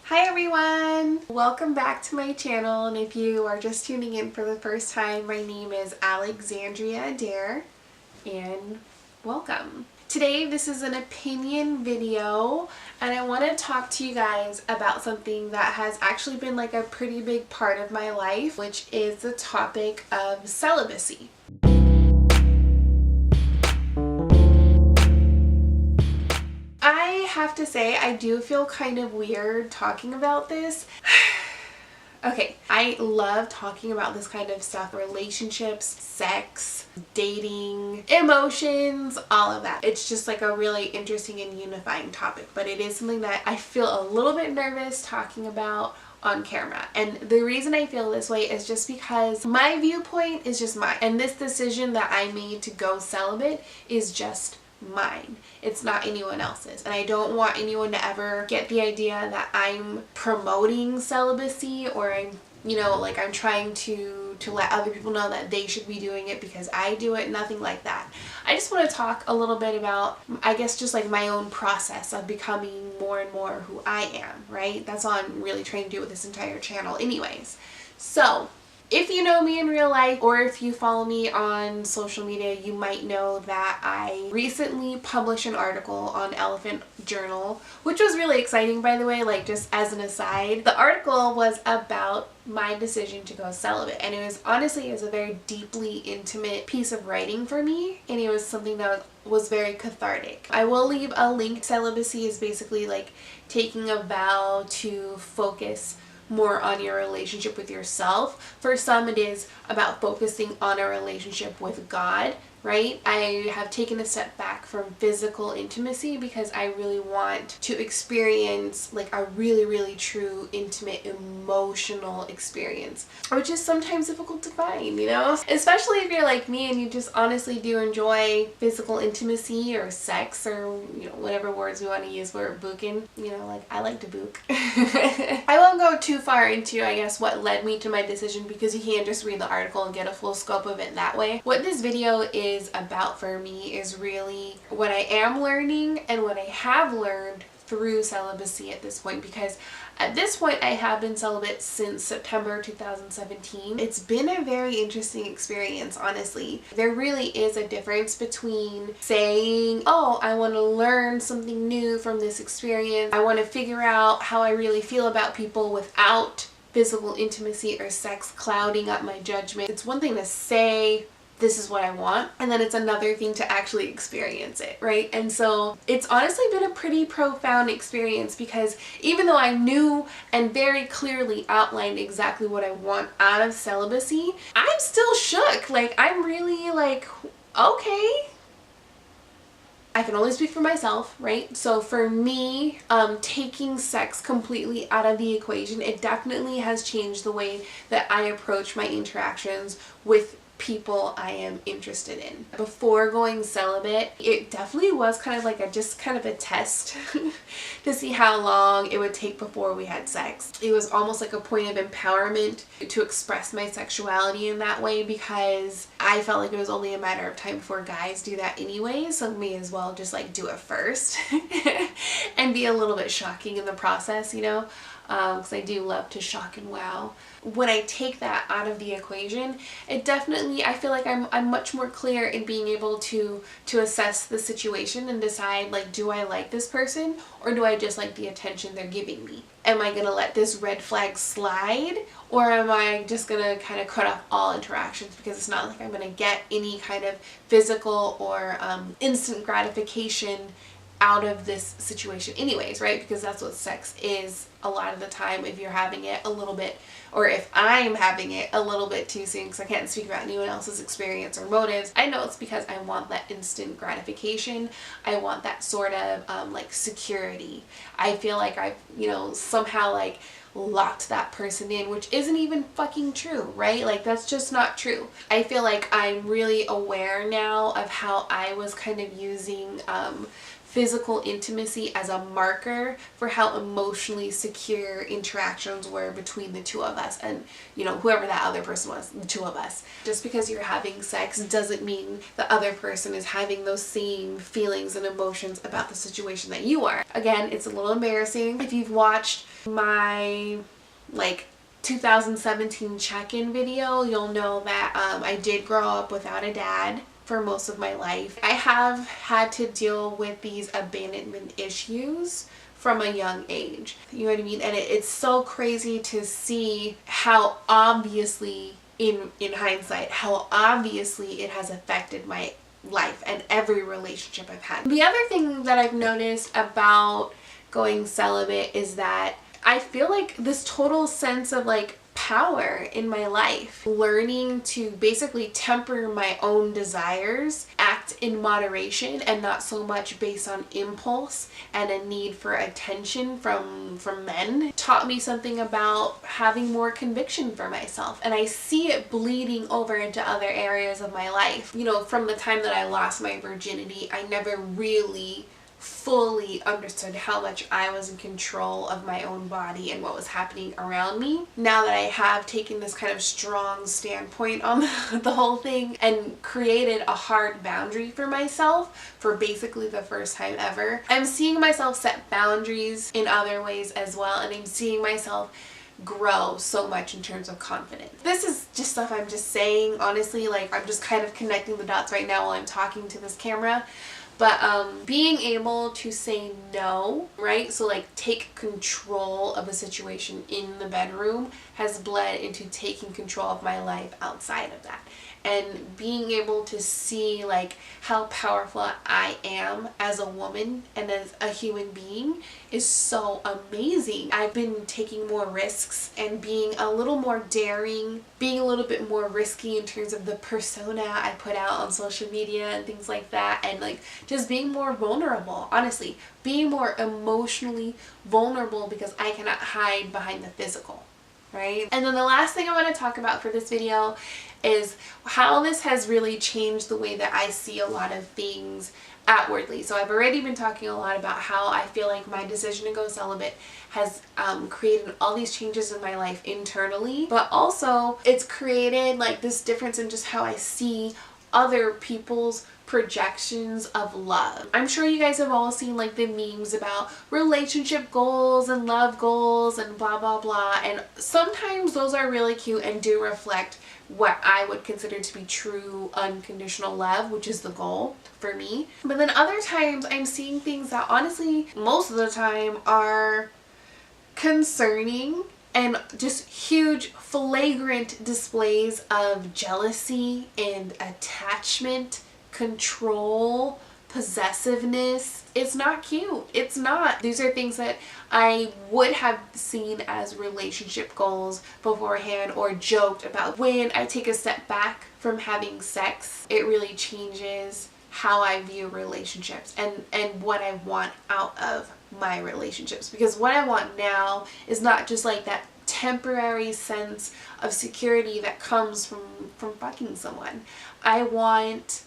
Hi everyone! Welcome back to my channel, and if you are just tuning in for the first time, my name is Alexandria and welcome. Today this is an opinion video and I want to talk to you guys about something that has actually been like a pretty big part of my life, which is the topic of celibacy. I have to say I do feel kind of weird talking about this. Okay, I love talking about this kind of stuff. Relationships, sex, dating, emotions, all of that. It's just like a really interesting and unifying topic, but it is something that I feel a little bit nervous talking about on camera. And the reason I feel this way is just because my viewpoint is just mine. And this decision that I made to go celibate is just mine. It's not anyone else's, and I don't want anyone to ever get the idea that I'm promoting celibacy or I'm trying to let other people know that they should be doing it because I do it. Nothing like that. I just want to talk a little bit about, I guess, just like my own process of becoming more and more who I am, right? That's all I'm really trying to do with this entire channel anyways. So if you know me in real life or if you follow me on social media, you might know that I recently published an article on Elephant Journal, which was really exciting, by the way, like just as an aside. The article was about my decision to go celibate, and it was a very deeply intimate piece of writing for me, and it was something that was very cathartic. I will leave a link. Celibacy is basically like taking a vow to focus more on your relationship with yourself. For some, it is about focusing on a relationship with God, right? I have taken a step back from physical intimacy because I really want to experience like a really true, intimate, emotional experience, which is sometimes difficult to find, you know? Especially if you're like me and you just honestly do enjoy physical intimacy or sex or, you know, whatever words we want to use for booking. You know, like I like to book. I won't go too far into, I guess, what led me to my decision because you can't just read the article and get a full scope of it that way. What this video is about for me is really what I am learning and what I have learned through celibacy at this point, because at this point I have been celibate since September 2017. It's been a very interesting experience, honestly. There really is a difference between saying, oh, I want to learn something new from this experience. I want to figure out how I really feel about people without physical intimacy or sex clouding up my judgment. It's one thing to say, this is what I want, and then it's another thing to actually experience it, right? And so it's honestly been a pretty profound experience because even though I knew and very clearly outlined exactly what I want out of celibacy, I'm still shook. Like, I'm really like, okay. I can only speak for myself, right? So for me, taking sex completely out of the equation, it definitely has changed the way that I approach my interactions with people I am interested in. Before going celibate, it definitely was kind of like a test to see how long it would take before we had sex. It was almost like a point of empowerment to express my sexuality in that way because I felt like it was only a matter of time before guys do that anyway, so may as well just like do it first and be a little bit shocking in the process, you know? Because I do love to shock and wow. When I take that out of the equation, it definitely, I feel like I'm much more clear in being able to assess the situation and decide, like, do I like this person or do I just like the attention they're giving me? Am I gonna let this red flag slide, or am I just gonna kind of cut off all interactions because it's not like I'm gonna get any kind of physical or instant gratification out of this situation anyways, right? Because that's what sex is a lot of the time if you're having it a little bit, or if I'm having it a little bit too soon, because I can't speak about anyone else's experience or motives. I know it's because I want that instant gratification. I want that sort of like security. I feel like I've, you know, somehow like locked that person in, which isn't even fucking true, right? Like, that's just not true. I feel like I'm really aware now of how I was kind of using physical intimacy as a marker for how emotionally secure interactions were between the two of us and, you know, whoever that other person was, the two of us. Just because you're having sex doesn't mean the other person is having those same feelings and emotions about the situation that you are. Again, it's a little embarrassing. If you've watched my, like, 2017 check-in video, you'll know that I did grow up without a dad for most of my life. I have had to deal with these abandonment issues from a young age. You know what I mean? And it's so crazy to see how obviously, in hindsight, how obviously it has affected my life and every relationship I've had. The other thing that I've noticed about going celibate is that I feel like this total sense of like power in my life, learning to basically temper my own desires, act in moderation and not so much based on impulse and a need for attention from men, taught me something about having more conviction for myself. And I see it bleeding over into other areas of my life. You know, from the time that I lost my virginity, I never really fully understood how much I was in control of my own body and what was happening around me. Now that I have taken this kind of strong standpoint on the whole thing and created a hard boundary for myself for basically the first time ever, I'm seeing myself set boundaries in other ways as well, and I'm seeing myself grow so much in terms of confidence. This is just stuff I'm just saying, honestly, like I'm just kind of connecting the dots right now while I'm talking to this camera. But being able to say no, right? So like take control of a situation in the bedroom has bled into taking control of my life outside of that. And being able to see like how powerful I am as a woman and as a human being is so amazing. I've been taking more risks and being a little more daring, being a little bit more risky in terms of the persona I put out on social media and things like that, and like just being more vulnerable, honestly, being more emotionally vulnerable because I cannot hide behind the physical. Right? And then the last thing I want to talk about for this video is how this has really changed the way that I see a lot of things outwardly. So I've already been talking a lot about how I feel like my decision to go celibate has created all these changes in my life internally, but also it's created like this difference in just how I see other people's projections of love. I'm sure you guys have all seen like the memes about relationship goals and love goals and blah blah blah, and sometimes those are really cute and do reflect what I would consider to be true unconditional love, which is the goal for me. But then other times I'm seeing things that honestly most of the time are concerning and just huge flagrant displays of jealousy and attachment, control, possessiveness. It's not cute. It's not. These are things that I would have seen as relationship goals beforehand or joked about. When I take a step back from having sex, it really changes how I view relationships and what I want out of my relationships. Because what I want now is not just like that temporary sense of security that comes from fucking someone. I want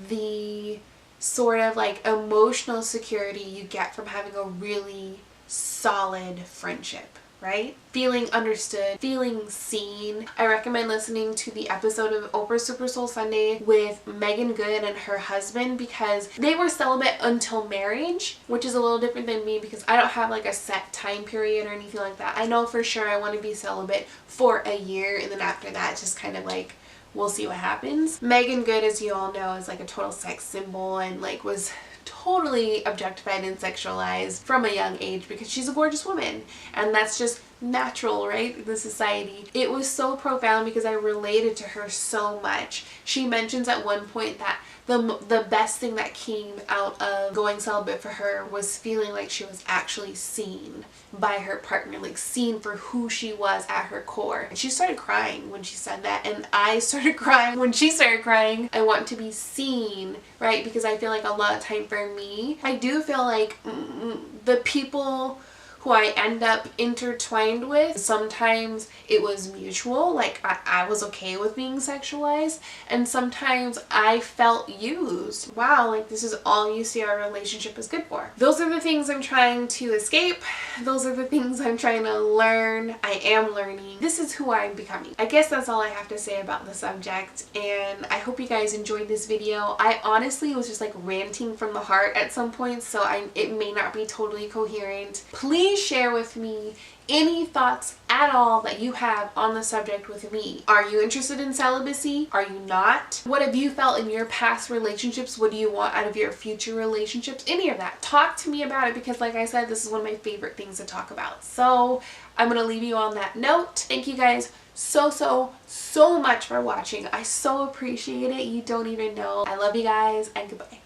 the sort of like emotional security you get from having a really solid friendship, right? Feeling understood, feeling seen. I recommend listening to the episode of Oprah Super Soul Sunday with Megan Good and her husband, because they were celibate until marriage, which is a little different than me because I don't have like a set time period or anything like that. I know for sure I want to be celibate for a year, and then after that it's just kind of like we'll see what happens. Megan Good, as you all know, is like a total sex symbol and like was totally objectified and sexualized from a young age because she's a gorgeous woman, and that's just natural, right, in the society. It was so profound because I related to her so much. She mentions at one point that the best thing that came out of going celibate for her was feeling like she was actually seen by her partner, like seen for who she was at her core. And she started crying when she said that, and I started crying when she started crying. I want to be seen, right? Because I feel like a lot of time for me, I do feel like the people who I end up intertwined with. Sometimes it was mutual, like I was okay with being sexualized, and sometimes I felt used. Wow, like this is all you see our relationship is good for. Those are the things I'm trying to escape. Those are the things I'm trying to learn. I am learning. This is who I'm becoming. I guess that's all I have to say about the subject, and I hope you guys enjoyed this video. I honestly was just like ranting from the heart at some point, so it may not be totally coherent. Please share with me any thoughts at all that you have on the subject with me. Are you interested in celibacy? Are you not? What have you felt in your past relationships? What do you want out of your future relationships? Any of that. Talk to me about it, because like I said, this is one of my favorite things to talk about. So I'm gonna leave you on that note. Thank you guys so much for watching. I so appreciate it. You don't even know. I love you guys, and goodbye.